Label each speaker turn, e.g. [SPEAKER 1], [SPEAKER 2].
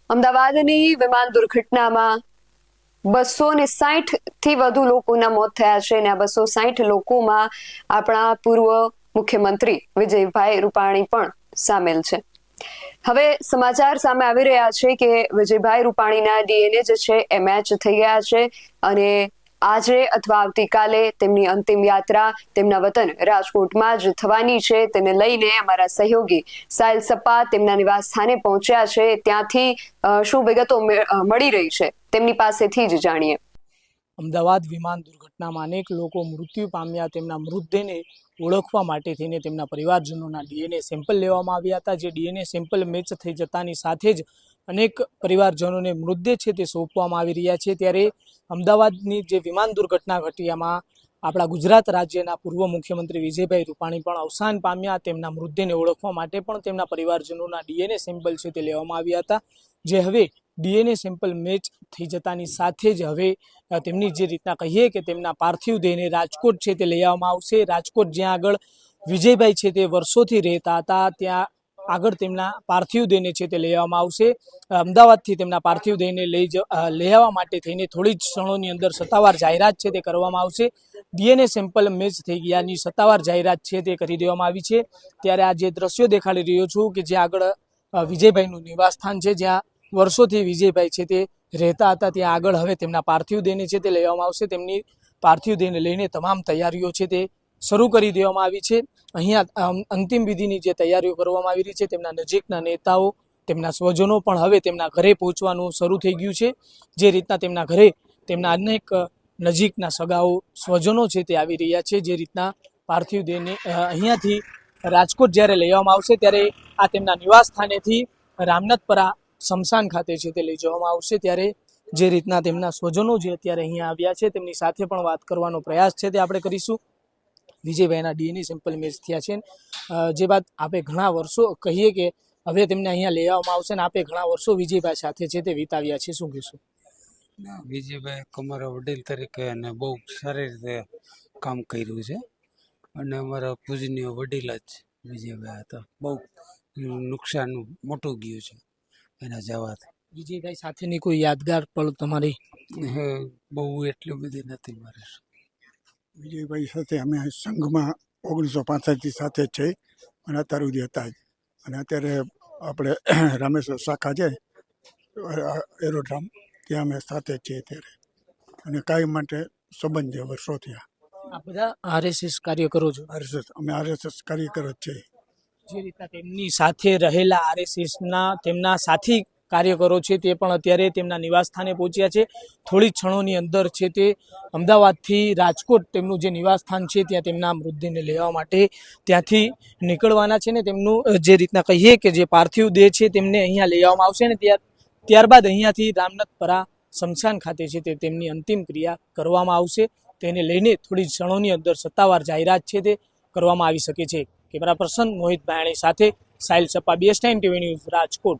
[SPEAKER 1] અમદાવાદની વિમાન દુર્ઘટનામાં 260 થી વધુ લોકોના મોત થયા છે અને આ 260 લોકોમાં આપણા પૂર્વ મુખ્યમંત્રી વિજયભાઈ રૂપાણી પણ સામેલ છે। હવે સમાચાર સામે આવી રહ્યા છે કે વિજયભાઈ રૂપાણીના ડીએનએ જે છે એ મેચ થઈ ગયા છે અને આજે અથવા આવતીકાલે તેમની અંતિમ યાત્રા તેમના વતન રાજકોટમાં જ થવાની છે। તેને લઈને અમારા સહયોગી સાહિલ સપ્પા તેમના નિવાસ સ્થાને પહોંચ્યા છે। ત્યાંથી શું વિગતો મળી રહી છે તેમની પાસેથી જ જાણીએ।
[SPEAKER 2] અમદાવાદ વિમાન દુર્ઘટનામાં અનેક લોકો મૃત્યુ પામ્યા। તેમના મૃતદેહને ઓળખવા માટે થઈને તેમના પરિવારજનોના ડીએનએ સેમ્પલ લેવામાં આવ્યા હતા। જે ડીએનએ સેમ્પલ મેચ થઈ જતાની સાથે જ અનેક પરિવારજનોને મૃતદેહ છે તે સોંપવામાં આવી રહ્યા છે। ત્યારે અમદાવાદની જે વિમાન દુર્ઘટના ઘટી એમાં આપણા ગુજરાત રાજ્યના પૂર્વ મુખ્યમંત્રી વિજયભાઈ રૂપાણી પણ અવસાન પામ્યા। તેમના મૃતદેહને ઓળખવા માટે પણ તેમના પરિવારજનોના ડીએનએ સેમ્પલ છે તે લેવામાં આવ્યા હતા। જે હવે ડીએનએ સેમ્પલ મેચ થઈ જતાની સાથે જ હવે તેમની જે રીતના કહીએ કે તેમના પાર્થિવ દેહને રાજકોટ છે તે લઈ આવવામાં આવશે। રાજકોટ જ્યાં આગળ વિજયભાઈ છે તે વર્ષોથી રહેતા હતા ત્યાં આગળ તેમના પાર્થિવ દેહને છે તે લઈ આવવામાં આવશે। અમદાવાદથી તેમના પાર્થિવ દેહને લઈ આવવા માટે થઈને થોડી જ ક્ષણોની અંદર સત્તાવાર જાહેરાત છે તે કરવામાં આવશે। ડીએનએ સેમ્પલ મેચ થઈ ગયાની સત્તાવાર જાહેરાત છે તે કરી દેવામાં આવી છે। ત્યારે આ જે દ્રશ્યો દેખાડી રહ્યો છું કે જ્યાં આગળ વિજયભાઈનું નિવાસ સ્થાન છે, જ્યાં વર્ષોથી વિજયભાઈ છે તે રહેતા હતા, ત્યાં આગળ હવે તેમના પાર્થિવ દેહને છે તે લેવામાં આવશે। તેમની પાર્થિવ દેહને લઈને તમામ તૈયારીઓ છે તે શરૂ કરી દેવામાં આવી છે। અહીંયા અંતિમ વિધિની જે તૈયારીઓ કરવામાં આવી રહી છે, તેમના નજીકના નેતાઓ, તેમના સ્વજનો પણ હવે તેમના ઘરે પહોંચવાનું શરૂ થઈ ગયું છે। જે રીતના તેમના ઘરે તેમના અનેક નજીકના સગાઓ સ્વજનો છે તે આવી રહ્યા છે। જે રીતના પાર્થિવ દેહને અહીંયાથી રાજકોટ જ્યારે લઈ આવવામાં આવશે ત્યારે આ તેમના નિવાસ સ્થાનેથી રામનાથપરા સ્મશાન ખાતે છે તે લઈ જવામાં આવશે। ત્યારે જે રીતના તેમના સ્વજનો જે અત્યારે અહીંયા આવ્યા છે તેમની સાથે પણ વાત કરવાનો પ્રયાસ છે તે આપણે કરીશું। વિજયભાઈના ડીએનએ સેમ્પલ મેચ થયા છે। જે બાદ આપણે ઘણા વર્ષો કહીએ કે હવે તેમને અહીંયા લઈ આવવામાં આવશે ને આપણે ઘણા વર્ષો વિજયભાઈ સાથે છે તે વિતાવ્યા છે, શું કહેશું?
[SPEAKER 3] વિજયભાઈ અમારા વડીલ તરીકે અને બહુ સારી રીતે કામ કર્યું છે અને અમારા પૂજનીય વડીલ જ વિજયભાઈ હતા। બહુ નુકસાન મોટું ગયું છે એના જવાથી।
[SPEAKER 2] વિજયભાઈ સાથેની કોઈ યાદગાર પળ તમારી?
[SPEAKER 3] બહુ એટલી બધી નથી મારે।
[SPEAKER 4] વિજયભાઈ સાથે અમે સંઘમાં 1965 સાથે જ છે અને અત્યાર સુધી હતા જ। અને અત્યારે આપણે રામેશ્વર શાખા છે એરોડ્રામ, ત્યાં અમે સાથે જ છીએ અત્યારે અને કાયમ માટે સંબંધ છે વર્ષો થયા।
[SPEAKER 2] આ બધા આરએસએસ કાર્ય કરો છો?
[SPEAKER 4] અમે આરએસએસ કાર્યકર જ છે।
[SPEAKER 2] જે રીતના તેમની સાથે રહેલા આરએસએસના તેમના સાથી કાર્યકરો છે તે પણ અત્યારે તેમના નિવાસ સ્થાને પહોંચ્યા છે। થોડી ક્ષણોની અંદર છે તે અમદાવાદથી રાજકોટ તેમનું જે નિવાસ સ્થાન છે ત્યાં તેમના મૃતદેહને લેવા માટે ત્યાંથી નીકળવાના છે ને તેમનું જે રીતના કહીએ કે જે પાર્થિવ દેહ છે તેમને અહીંયા લઈ આવવામાં આવશે ને ત્યારબાદ અહીંયાથી રામનાથપરા સ્મશાન ખાતે છે તે તેમની અંતિમ ક્રિયા કરવામાં આવશે। તેને લઈને થોડી ક્ષણોની અંદર સત્તાવાર જાહેરાત છે તે કરવામાં આવી શકે છે। કેમેરા પર્સન મોહિત ભાયાણી સાથે Sahil Sappa, BS9 TV news, Rajkot.